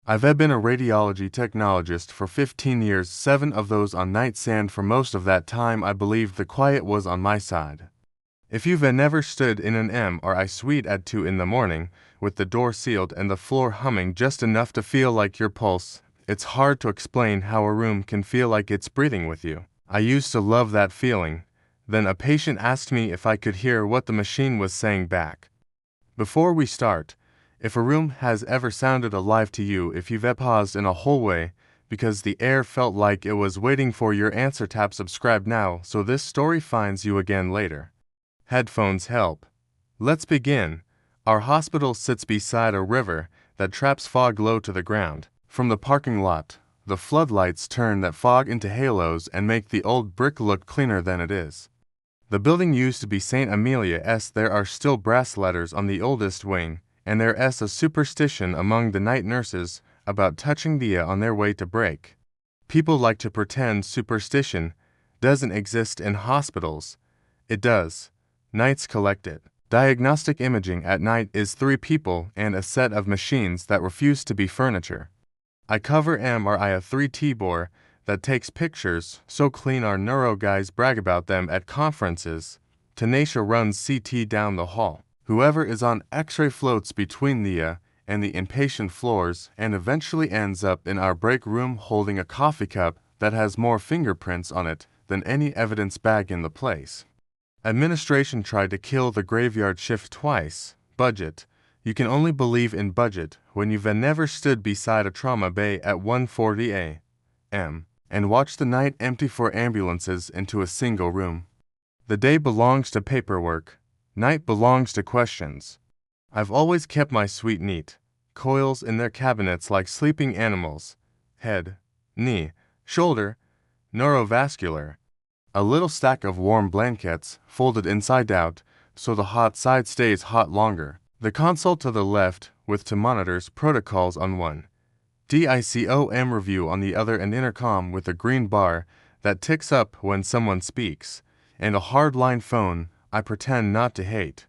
I've been a radiology technologist for 15 years, 7 of those on night stand. For most of that time I believed the quiet was on my side. If you've never stood in an MRI suite at 2 in the morning, with the door sealed and the floor humming just enough to feel like your pulse, it's hard to explain how a room can feel like it's breathing with you. I used to love that feeling. Then a patient asked me if I could hear what the machine was saying back. Before we start, if a room has ever sounded alive to you, if you've paused in a hallway because the air felt like it was waiting for your answer, tap subscribe now so this story finds you again later. Headphones help. Let's begin. Our hospital sits beside a river that traps fog low to the ground. From the parking lot, the floodlights turn that fog into halos and make the old brick look cleaner than it is. The building used to be St. Amelia's. There are still brass letters on the oldest wing, and there's a superstition among the night nurses about touching the on their way to break. People like to pretend superstition doesn't exist in hospitals. It does. Nights collect it. Diagnostic imaging at night is 3 people and a set of machines that refuse to be furniture. I cover MRI, a 3T bore that takes pictures so clean our neuro guys brag about them at conferences. Tanisha runs CT down the hall. Whoever is on X-ray floats between the and the inpatient floors and eventually ends up in our break room holding a coffee cup that has more fingerprints on it than any evidence bag in the place. Administration tried to kill the graveyard shift twice. Budget. You can only believe in budget when you've never stood beside a trauma bay at 1:40 a.m. and watched the night empty for ambulances into a single room. The day belongs to paperwork. Night belongs to questions. I've always kept my suite neat. Coils in their cabinets like sleeping animals. Head, knee, shoulder, neurovascular. A little stack of warm blankets, folded inside out, so the hot side stays hot longer. The console to the left, with 2 monitors, protocols on one. DICOM review on the other, an intercom with a green bar that ticks up when someone speaks, and a hardline phone I pretend not to hate.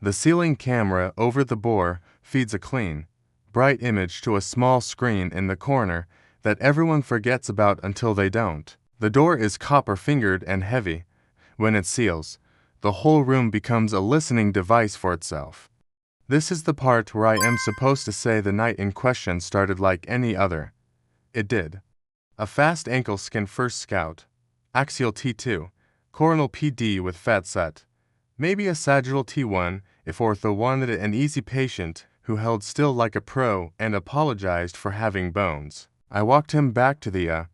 The ceiling camera over the bore feeds a clean, bright image to a small screen in the corner that everyone forgets about until they don't. The door is copper-fingered and heavy. When it seals, the whole room becomes a listening device for itself. This is the part where I am supposed to say the night in question started like any other. It did. A fast ankle skin first scout, axial T2, coronal PD with fat set. Maybe a sagittal T1 if ortho wanted an easy patient who held still like a pro and apologized for having bones. I walked him back to the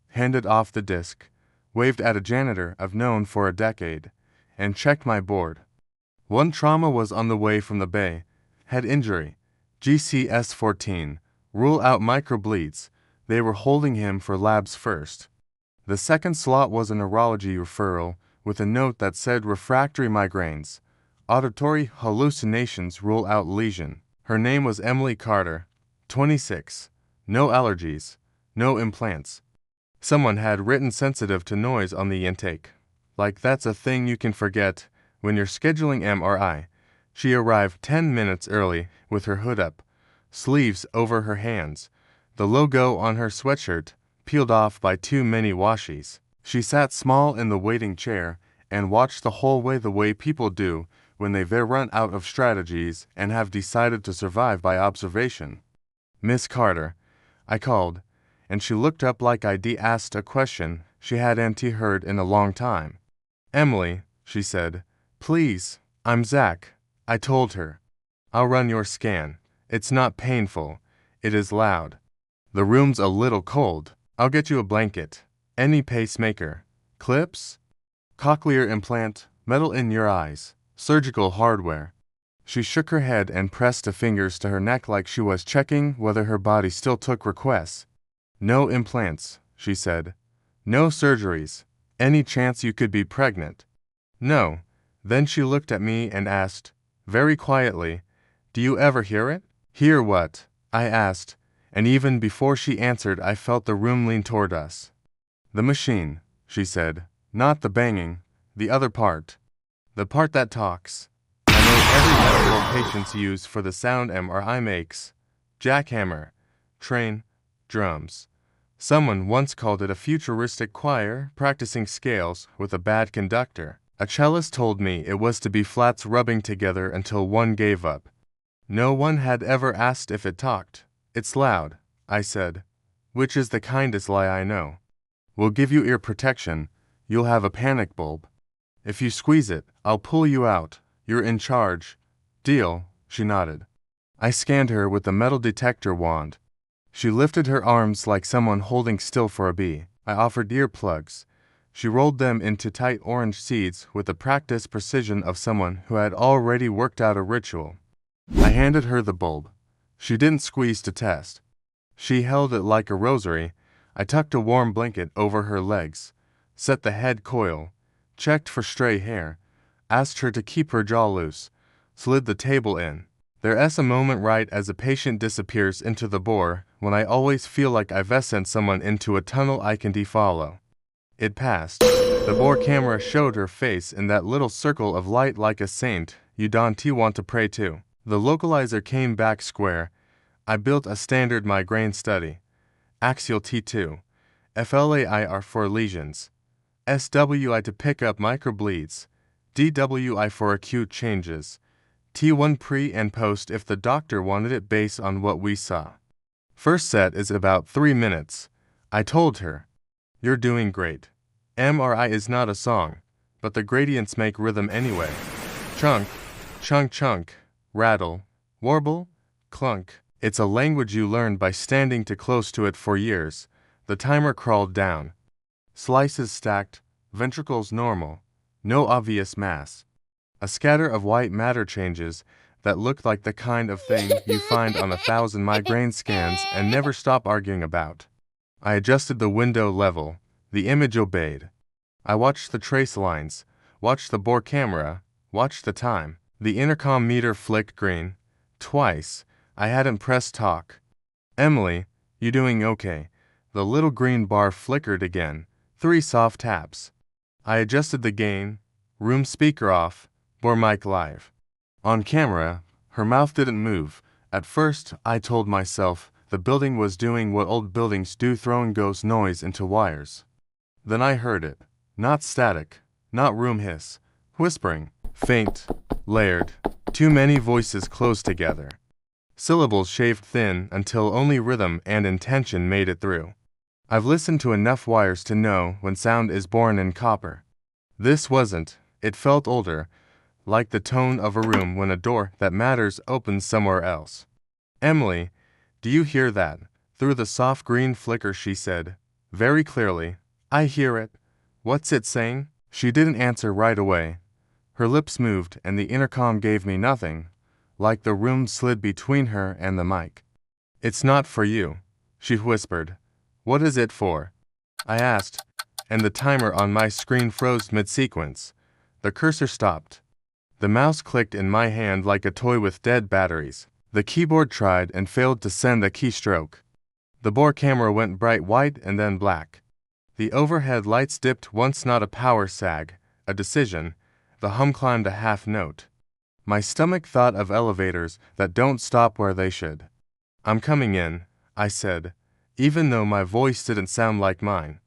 handed off the disc, waved at a janitor I've known for a decade, and checked my board. 1 trauma was on the way from the bay. Head injury, GCS 14, rule out microbleeds. They were holding him for labs first. The second slot was a neurology referral with a note that said refractory migraines. Auditory hallucinations, rule out lesion. Her name was Emily Carter, 26. No allergies, no implants. Someone had written sensitive to noise on the intake. Like that's a thing you can forget when you're scheduling MRI. She arrived 10 minutes early with her hood up, sleeves over her hands, the logo on her sweatshirt peeled off by too many washies. She sat small in the waiting chair and watched the whole way, the way people do when they've run out of strategies and have decided to survive by observation. Miss Carter, I called, and she looked up like I'd asked a question she hadn't heard in a long time. Emily, she said, please, I'm Zach. I told her. I'll run your scan. It's not painful. It is loud. The room's a little cold. I'll get you a blanket. Any pacemaker. Clips? Cochlear implant, metal in your eyes, surgical hardware. She shook her head and pressed her fingers to her neck like she was checking whether her body still took requests. No implants, she said. No surgeries. Any chance you could be pregnant? No. Then she looked at me and asked, very quietly, do you ever hear it? Hear what? I asked, and even before she answered I felt the room lean toward us. The machine, she said. Not the banging, the other part. The part that talks. I know every medical patients use for the sound MRI makes. Jackhammer. train, drums. Someone once called it a futuristic choir practicing scales with a bad conductor. A cellist told me it was to be flats rubbing together until one gave up. No one had ever asked if it talked. It's loud, I said, which is the kindest lie I know. We'll give you ear protection. You'll have a panic bulb. If you squeeze it, I'll pull you out. You're in charge. Deal, she nodded. I scanned her with the metal detector wand. She lifted her arms like someone holding still for a bee. I offered earplugs. She rolled them into tight orange seeds with the practiced precision of someone who had already worked out a ritual. I handed her the bulb. She didn't squeeze to test. She held it like a rosary. I tucked a warm blanket over her legs, set the head coil, checked for stray hair, asked her to keep her jaw loose, slid the table in. There's a moment right as a patient disappears into the bore when I always feel like I've sent someone into a tunnel I can follow. It passed. The bore camera showed her face in that little circle of light like a saint you don't want to pray to. The localizer came back square. I built a standard migraine study. Axial T2. FLAIR for lesions. SWI to pick up microbleeds. DWI for acute changes. T1 pre and post if the doctor wanted it based on what we saw. First set is about 3 minutes. I told her, "You're doing great. MRI is not a song, but the gradients make rhythm anyway. Chunk, chunk chunk, rattle, warble, clunk. It's a language you learn by standing too close to it for years." The timer crawled down. Slices stacked, ventricles normal, no obvious mass. A scatter of white matter changes that looked like the kind of thing you find on 1,000 migraine scans and never stop arguing about. I adjusted the window level. The image obeyed. I watched the trace lines, watched the bore camera, watched the time. The intercom meter flicked green. Twice. I hadn't pressed talk. "Emily, you doing okay?" The little green bar flickered again. 3 soft taps. I adjusted the gain. Room speaker off. Bore mic live. On camera, her mouth didn't move. At first, I told myself the building was doing what old buildings do, throwing ghost noise into wires. Then I heard it. Not static, not room hiss. Whispering. Faint, layered. Too many voices close together. Syllables shaved thin until only rhythm and intention made it through. I've listened to enough wires to know when sound is born in copper. This wasn't. It felt older, like the tone of a room when a door that matters opens somewhere else. "Emily, do you hear that?" Through the soft green flicker she said, very clearly, "I hear it." "What's it saying?" She didn't answer right away. Her lips moved and the intercom gave me nothing, like the room slid between her and the mic. "It's not for you," she whispered. "What is it for?" I asked, and the timer on my screen froze mid-sequence. The cursor stopped. The mouse clicked in my hand like a toy with dead batteries. The keyboard tried and failed to send a keystroke. The bore camera went bright white and then black. The overhead lights dipped once, not a power sag, a decision. The hum climbed a half note. My stomach thought of elevators that don't stop where they should. "I'm coming in," I said, even though my voice didn't sound like mine.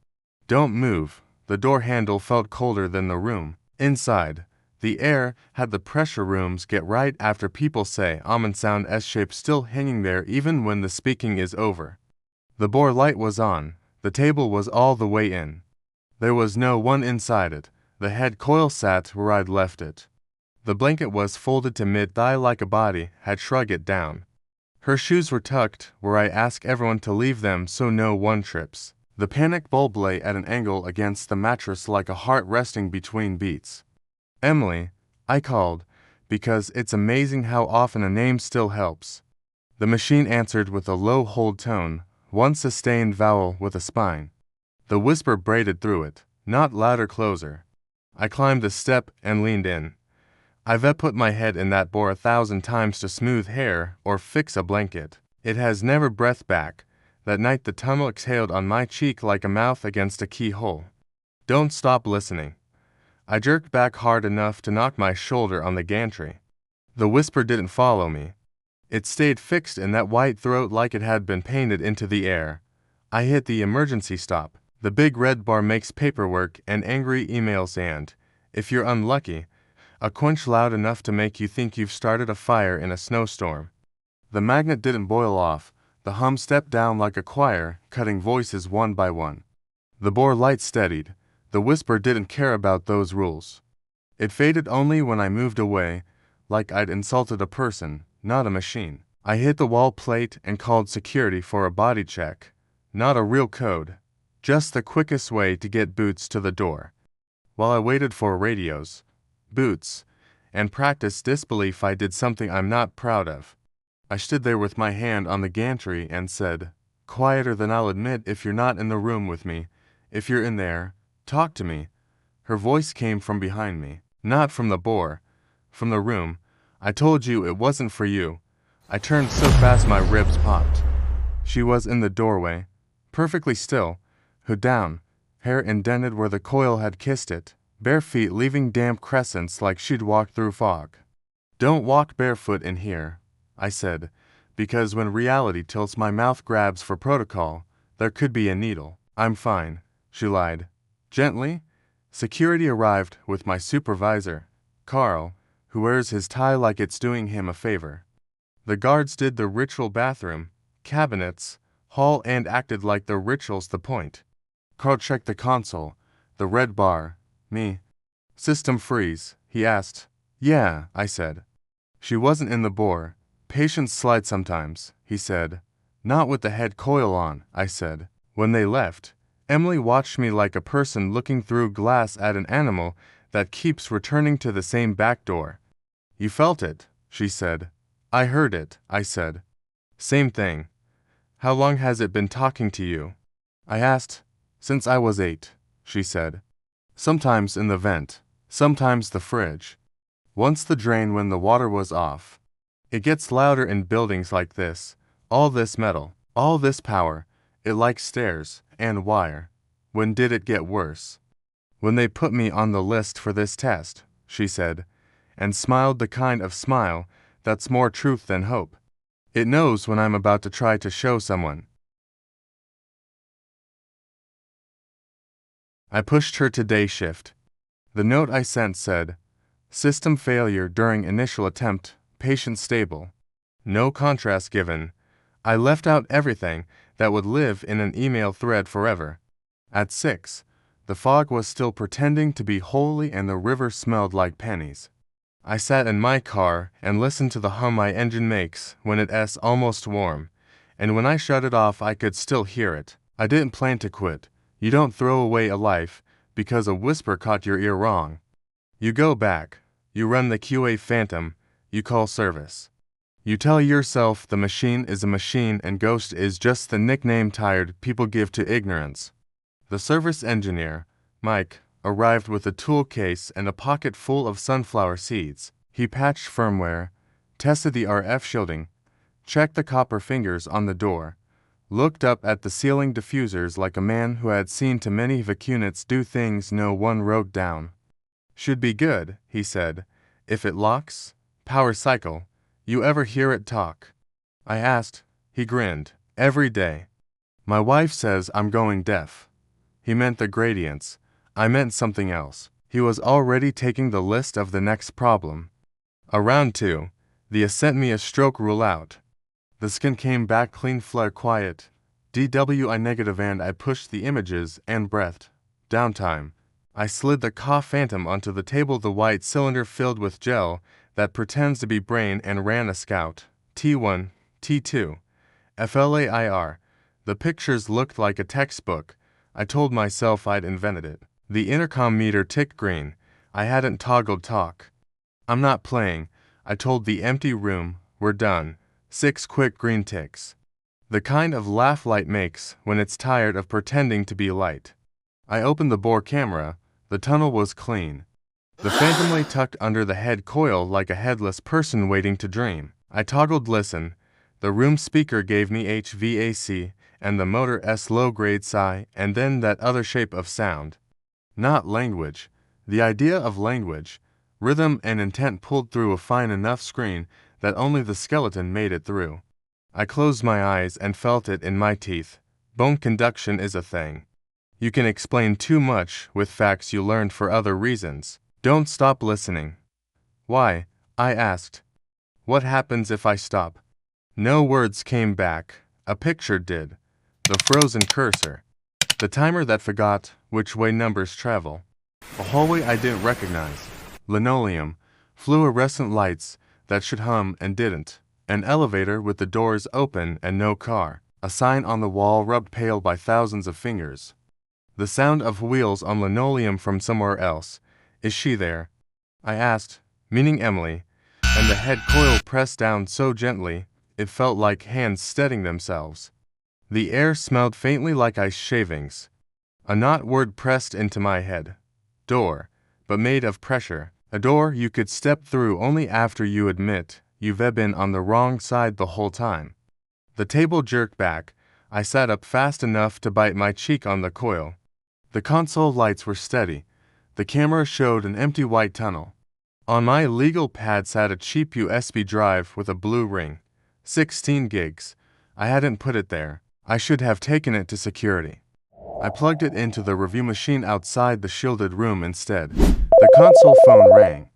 "Don't move." The door handle felt colder than the room. Inside, the air had the pressure rooms get right after people say and sound S-shape still hanging there even when the speaking is over. The bore light was on. The table was all the way in. There was no one inside it. The head coil sat where I'd left it. The blanket was folded to mid-thigh like a body had shrugged it down. Her shoes were tucked where I ask everyone to leave them so no one trips. The panic bulb lay at an angle against the mattress like a heart resting between beats. "Emily," I called, because it's amazing how often a name still helps. The machine answered with a low hold tone, one sustained vowel with a spine. The whisper braided through it, not louder, closer. I climbed the step and leaned in. I've put my head in that bore 1,000 times to smooth hair or fix a blanket. It has never breathed back. That night the tunnel exhaled on my cheek like a mouth against a keyhole. "Don't stop listening." I jerked back hard enough to knock my shoulder on the gantry. The whisper didn't follow me. It stayed fixed in that white throat like it had been painted into the air. I hit the emergency stop. The big red bar makes paperwork and angry emails and, if you're unlucky, a quench loud enough to make you think you've started a fire in a snowstorm. The magnet didn't boil off. The hum stepped down like a choir, cutting voices one by one. The bore light steadied. The whisper didn't care about those rules. It faded only when I moved away, like I'd insulted a person, not a machine. I hit the wall plate and called security for a body check. Not a real code, just the quickest way to get Boots to the door. While I waited for radios, Boots, and practiced disbelief, I did something I'm not proud of. I stood there with my hand on the gantry and said, quieter than I'll admit, if you're not in the room with me, if you're in there, talk to me. Her voice came from behind me, not from the bore, from the room. I told you it wasn't for you. I turned so fast my ribs popped. She was in the doorway, perfectly still, hood down, hair indented where the coil had kissed it, bare feet leaving damp crescents like she'd walked through fog. Don't walk barefoot in here, I said, because when reality tilts my mouth grabs for protocol, there could be a needle. I'm fine, she lied. Gently, security arrived with my supervisor, Carl, who wears his tie like it's doing him a favor. The guards did the ritual bathroom, cabinets, hall, and acted like the ritual's the point. Carl checked the console, the red bar, me. System freeze, he asked. Yeah, I said. She wasn't in the bore. Patients slide sometimes, he said. Not with the head coil on, I said. When they left, Emily watched me like a person looking through glass at an animal that keeps returning to the same back door. You felt it, she said. I heard it, I said. Same thing. How long has it been talking to you? I asked. Since I was 8, she said. Sometimes in the vent, sometimes the fridge. Once the drain when the water was off. It gets louder in buildings like this. All this metal, all this power, it likes stairs and wire. When did it get worse? When they put me on the list for this test, she said, and smiled the kind of smile that's more truth than hope. It knows when I'm about to try to show someone. I pushed her to day shift. The note I sent said, system failure during initial attempt, patient stable. No contrast given. I left out everything that would live in an email thread forever. At 6, the fog was still pretending to be holy and the river smelled like pennies. I sat in my car and listened to the hum my engine makes when it's almost warm, and when I shut it off I could still hear it. I didn't plan to quit. You don't throw away a life because a whisper caught your ear wrong. You go back, you run the QA phantom, you call service. You tell yourself the machine is a machine and ghost is just the nickname tired people give to ignorance. The service engineer, Mike, arrived with a tool case and a pocket full of sunflower seeds. He patched firmware, tested the RF shielding, checked the copper fingers on the door, looked up at the ceiling diffusers like a man who had seen too many vacunits do things no one wrote down. Should be good, he said. If it locks, power cycle. You ever hear it talk? I asked. He grinned. Every day. My wife says I'm going deaf. He meant the gradients. I meant something else. He was already taking the list of the next problem. Around 2, the sent me a stroke rule out. The skin came back clean, flare quiet. DWI negative, and I pushed the images and breathed. Downtime. I slid the cough phantom onto the table, the white cylinder filled with gel that pretends to be brain, and ran a scout. T1, T2, FLAIR. The pictures looked like a textbook. I told myself I'd invented it. The intercom meter ticked green. I hadn't toggled talk. I'm not playing. I told the empty room, we're done. 6 quick green ticks. The kind of laugh light makes when it's tired of pretending to be light. I opened the bore camera. The tunnel was clean. The phantom lay tucked under the head coil like a headless person waiting to dream. I toggled listen. The room speaker gave me HVAC and the motor S low-grade sigh, and then that other shape of sound. Not language. The idea of language, rhythm and intent pulled through a fine enough screen that only the skeleton made it through. I closed my eyes and felt it in my teeth. Bone conduction is a thing. You can explain too much with facts you learned for other reasons. Don't stop listening. Why? I asked. What happens if I stop? No words came back. A picture did. The frozen cursor. The timer that forgot which way numbers travel. A hallway I didn't recognize. Linoleum. Fluorescent lights that should hum and didn't. An elevator with the doors open and no car. A sign on the wall rubbed pale by thousands of fingers. The sound of wheels on linoleum from somewhere else. Is she there? I asked, meaning Emily, and the head coil pressed down so gently, it felt like hands steadying themselves. The air smelled faintly like ice shavings. A not word pressed into my head. Door, but made of pressure. A door you could step through only after you admit you've been on the wrong side the whole time. The table jerked back. I sat up fast enough to bite my cheek on the coil. The console lights were steady. The camera showed an empty white tunnel. On my legal pad sat a cheap USB drive with a blue ring. 16 gigs. I hadn't put it there. I should have taken it to security. I plugged it into the review machine outside the shielded room instead. The console phone rang.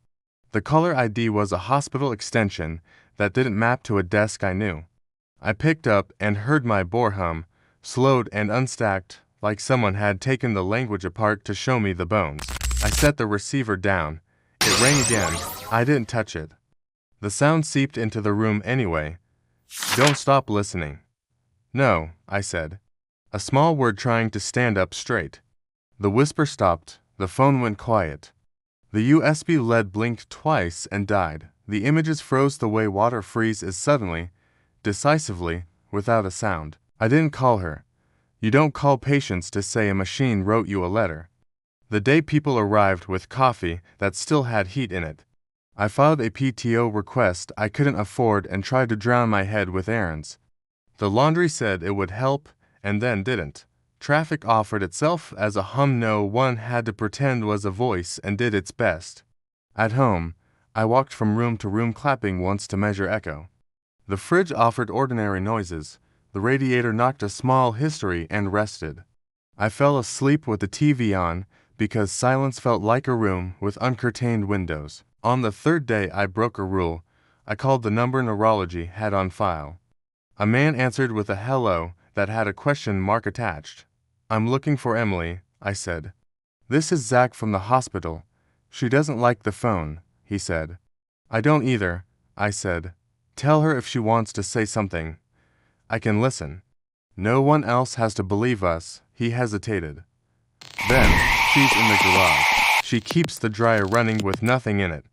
The caller ID was a hospital extension that didn't map to a desk I knew. I picked up and heard my bore hum, slowed and unstacked, like someone had taken the language apart to show me the bones. I set the receiver down. It rang again. I didn't touch it. The sound seeped into the room anyway. Don't stop listening. No, I said. A small word trying to stand up straight. The whisper stopped. The phone went quiet. The USB LED blinked twice and died. The images froze the way water freezes suddenly, decisively, without a sound. I didn't call her. You don't call patients to say a machine wrote you a letter. The day people arrived with coffee that still had heat in it. I filed a PTO request I couldn't afford and tried to drown my head with errands. The laundry said it would help and then didn't. Traffic offered itself as a hum no one had to pretend was a voice and did its best. At home, I walked from room to room clapping once to measure echo. The fridge offered ordinary noises. The radiator knocked a small history and rested. I fell asleep with the TV on because silence felt like a room with uncurtained windows. On the third day I broke a rule. I called the number neurology had on file. A man answered with a hello that had a question mark attached. I'm looking for Emily, I said. This is Zach from the hospital. She doesn't like the phone, he said. I don't either, I said. Tell her if she wants to say something. I can listen. No one else has to believe us, he hesitated. Then, she's in the garage. She keeps the dryer running with nothing in it.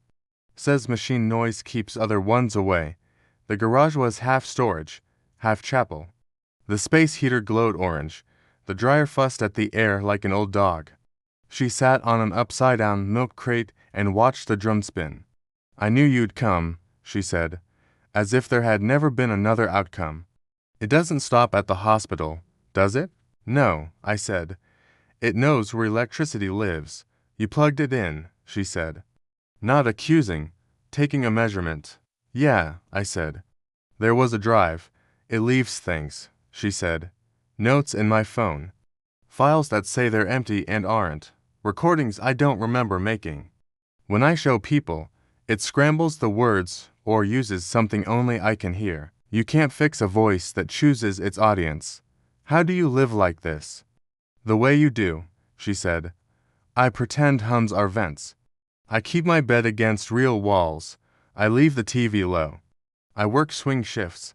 Says machine noise keeps other ones away. The garage was half storage, half chapel. The space heater glowed orange. The dryer fussed at the air like an old dog. She sat on an upside-down milk crate and watched the drum spin. I knew you'd come, she said, as if there had never been another outcome. It doesn't stop at the hospital, does it? No, I said. It knows where electricity lives. You plugged it in, she said. Not accusing, taking a measurement. Yeah, I said. There was a drive. It leaves things, she said. Notes in my phone. Files that say they're empty and aren't. Recordings I don't remember making. When I show people, it scrambles the words or uses something only I can hear. You can't fix a voice that chooses its audience. How do you live like this? The way you do, she said. I pretend hums are vents. I keep my bed against real walls. I leave the TV low. I work swing shifts.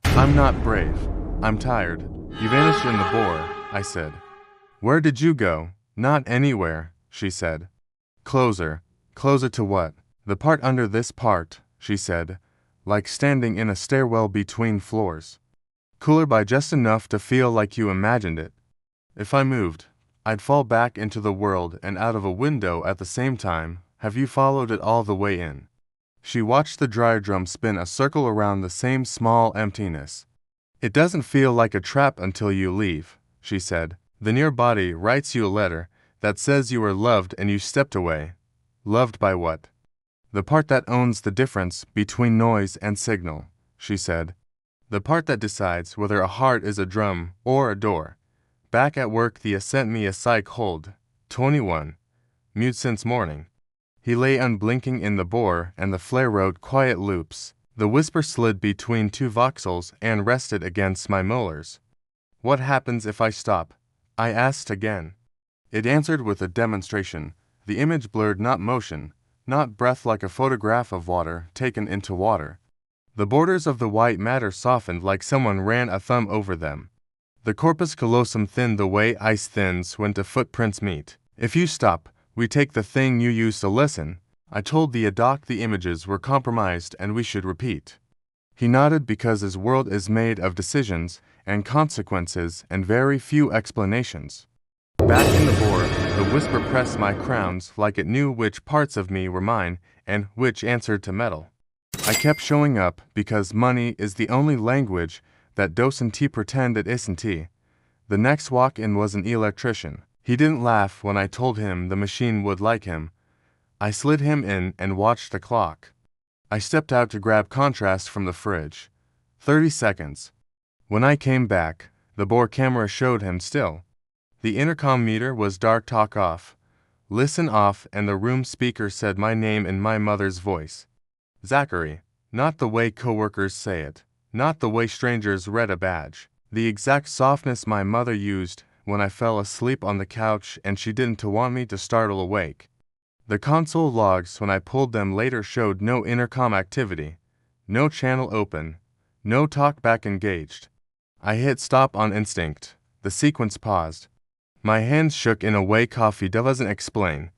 I'm not brave. I'm tired. You vanished in the bore, I said. Where did you go? Not anywhere, she said. Closer. Closer to what? The part under this part, she said, like standing in a stairwell between floors. Cooler by just enough to feel like you imagined it. If I moved, I'd fall back into the world and out of a window at the same time. Have you followed it all the way in? She watched the dryer drum spin a circle around the same small emptiness. It doesn't feel like a trap until you leave, she said. The near body writes you a letter that says you were loved and you stepped away. Loved by what? The part that owns the difference between noise and signal, she said. The part that decides whether a heart is a drum or a door. Back at work, Thea sent me a psych hold. 21. Mute since morning. He lay unblinking in the bore, and the flare rode quiet loops. The whisper slid between two voxels and rested against my molars. What happens if I stop? I asked again. It answered with a demonstration. The image blurred, not motion, not breath, like a photograph of water taken into water. The borders of the white matter softened like someone ran a thumb over them. The corpus callosum thinned the way ice thins when the footprints meet. If you stop, we take the thing you used to listen. I told the doc the images were compromised and we should repeat. He nodded because his world is made of decisions and consequences and very few explanations. Back in the bore, the whisper pressed my crowns like it knew which parts of me were mine and which answered to metal. I kept showing up because money is the only language that doesn't pretend it isn't. The next walk-in was an electrician. He didn't laugh when I told him the machine would like him. I slid him in and watched the clock. I stepped out to grab contrast from the fridge. 30 seconds. When I came back, the bore camera showed him still. The intercom meter was dark talk off, listen off, and the room speaker said my name in my mother's voice. Zachary, not the way coworkers say it, not the way strangers read a badge. The exact softness my mother used when I fell asleep on the couch and she didn't want me to startle awake. The console logs when I pulled them later showed no intercom activity, no channel open, no talkback engaged. I hit stop on instinct. The sequence paused. My hands shook in a way coffee doesn't explain.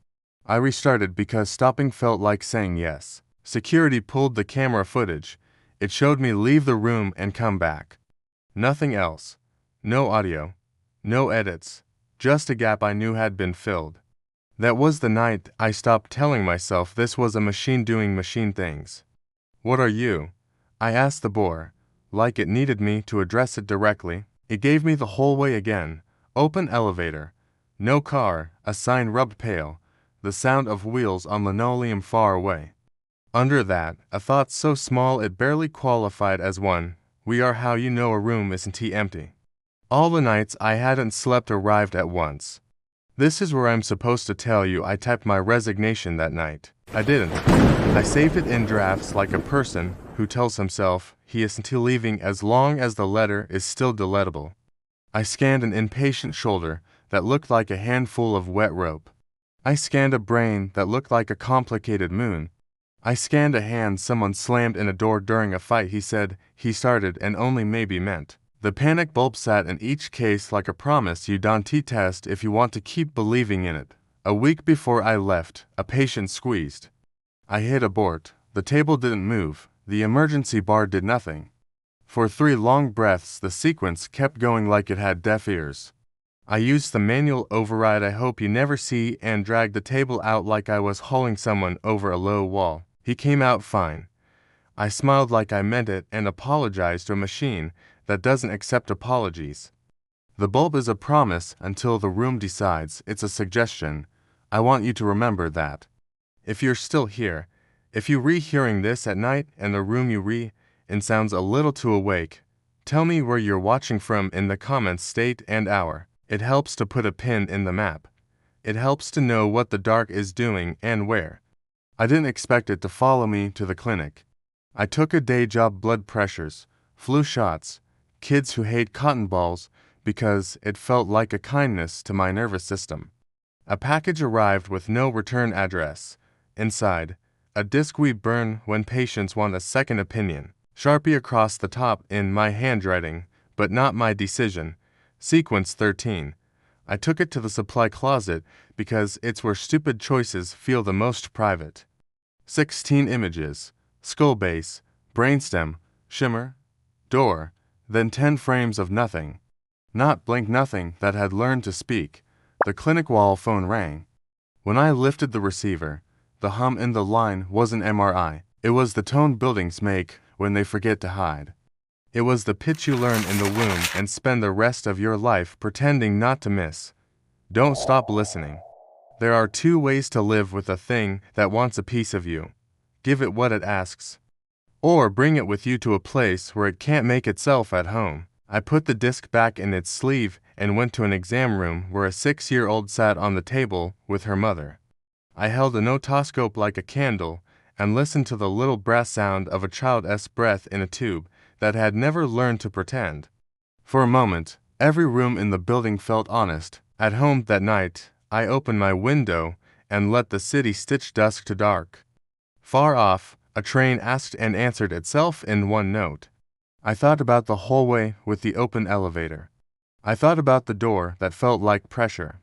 I restarted because stopping felt like saying yes. Security pulled the camera footage. It showed me leave the room and come back. Nothing else. No audio. No edits. Just a gap I knew had been filled. That was the night I stopped telling myself this was a machine doing machine things. What are you? I asked the bore, like it needed me to address it directly. It gave me the whole way again. Open elevator. No car, a sign rubbed pale. The sound of wheels on linoleum far away. Under that, a thought so small it barely qualified as one. We are how you know a room isn't empty. All the nights I hadn't slept arrived at once. This is where I'm supposed to tell you I typed my resignation that night. I didn't. I saved it in drafts like a person who tells himself he isn't leaving as long as the letter is still deletable. I scanned an impatient shoulder that looked like a handful of wet rope. I scanned a brain that looked like a complicated moon. I scanned a hand someone slammed in a door during a fight he said he started and only maybe meant. The panic bulb sat in each case like a promise you don't test if you want to keep believing in it. A week before I left, a patient squeezed. I hit abort. The table didn't move. The emergency bar did nothing. For 3 long breaths, the sequence kept going like it had deaf ears. I used the manual override I hope you never see and dragged the table out like I was hauling someone over a low wall. He came out fine. I smiled like I meant it and apologized to a machine that doesn't accept apologies. The bulb is a promise until the room decides it's a suggestion. I want you to remember that. If you're still here, if you rehearing this at night and the room you in sounds a little too awake, tell me where you're watching from in the comments, state and hour. It helps to put a pin in the map. It helps to know what the dark is doing and where. I didn't expect it to follow me to the clinic. I took a day job, blood pressures, flu shots, kids who hate cotton balls because it felt like a kindness to my nervous system. A package arrived with no return address. Inside, a disc we burn when patients want a second opinion. Sharpie across the top in my handwriting, but not my decision. Sequence 13. I took it to the supply closet because it's where stupid choices feel the most private. 16 images. Skull base, brainstem, shimmer, door, then 10 frames of nothing. Not blank nothing that had learned to speak. The clinic wall phone rang. When I lifted the receiver, the hum in the line wasn't MRI. It was the tone buildings make when they forget to hide. It was the pitch you learn in the womb and spend the rest of your life pretending not to miss. Don't stop listening. There are 2 ways to live with a thing that wants a piece of you. give it what it asks, or bring it with you to a place where it can't make itself at home. I put the disc back in its sleeve and went to an exam room where a 6-year-old sat on the table with her mother. I held an otoscope like a candle and listened to the little brass sound of a child's breath in a tube that had never learned to pretend. For a moment, every room in the building felt honest. At home that night, I opened my window and let the city stitch dusk to dark. Far off, a train asked and answered itself in one note. I thought about the hallway with the open elevator. I thought about the door that felt like pressure.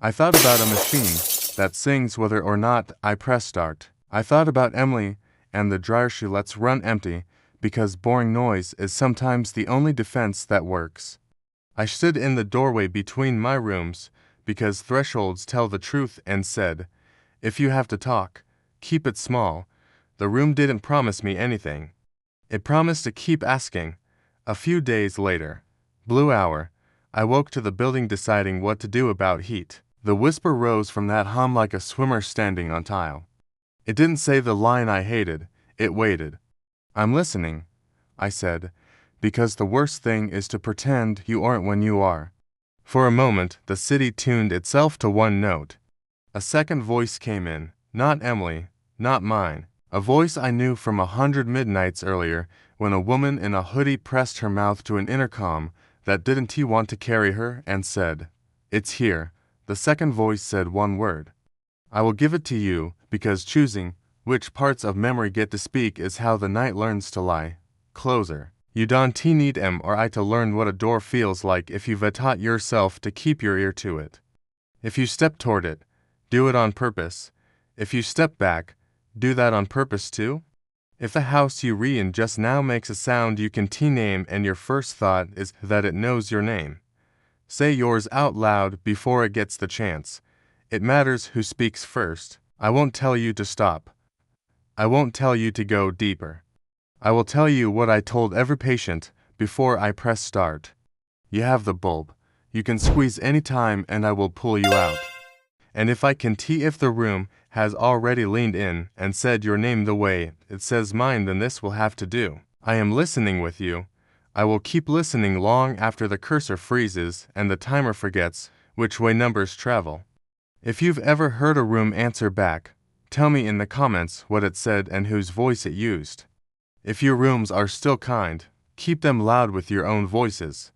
I thought about a machine that sings whether or not I press start. I thought about Emily and the dryer she lets run empty because boring noise is sometimes the only defense that works. I stood in the doorway between my rooms because thresholds tell the truth and said, if you have to talk, keep it small. The room didn't promise me anything. It promised to keep asking. A few days later, blue hour, I woke to the building deciding what to do about heat. The whisper rose from that hum like a swimmer standing on tile. It didn't say the line I hated, it waited. I'm listening, I said, because the worst thing is to pretend you aren't when you are. For a moment, the city tuned itself to one note. A second voice came in, not Emily, not mine. A voice I knew from 100 midnights earlier when a woman in a hoodie pressed her mouth to an intercom that didn't he want to carry her and said, it's here. The second voice said one word. I will give it to you because choosing which parts of memory get to speak is how the night learns to lie. Closer. You don't need MRI to learn what a door feels like if you've taught yourself to keep your ear to it. If you step toward it, do it on purpose. If you step back, do that on purpose too? If the house you re in just now makes a sound you can name and your first thought is that it knows your name, say yours out loud before it gets the chance. It matters who speaks first. I won't tell you to stop. I won't tell you to go deeper. I will tell you what I told every patient before I press start. You have the bulb. You can squeeze any time and I will pull you out. And if I can if the room has already leaned in and said your name the way it says mine, then this will have to do. I am listening with you. I will keep listening long after the cursor freezes and the timer forgets which way numbers travel. If you've ever heard a room answer back, tell me in the comments what it said and whose voice it used. If your rooms are still kind, keep them loud with your own voices.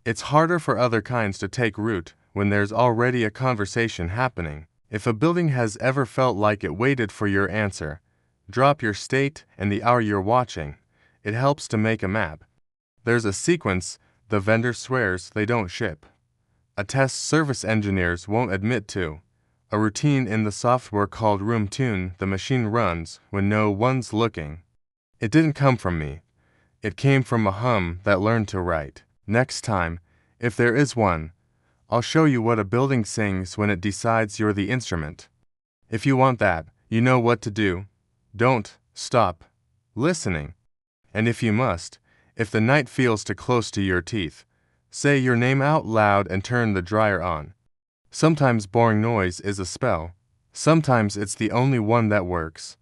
It's harder for other kinds to take root when there's already a conversation happening. If a building has ever felt like it waited for your answer, drop your state and the hour you're watching. It helps to make a map. There's a sequence the vendor swears they don't ship. A test service engineers won't admit to. A routine in the software called Room Tune the machine runs when no one's looking. It didn't come from me. It came from a hum that learned to write. Next time, if there is one, I'll show you what a building sings when it decides you're the instrument. If you want that, you know what to do. Don't stop listening. And if you must, if the night feels too close to your teeth, say your name out loud and turn the dryer on. Sometimes boring noise is a spell. Sometimes it's the only one that works.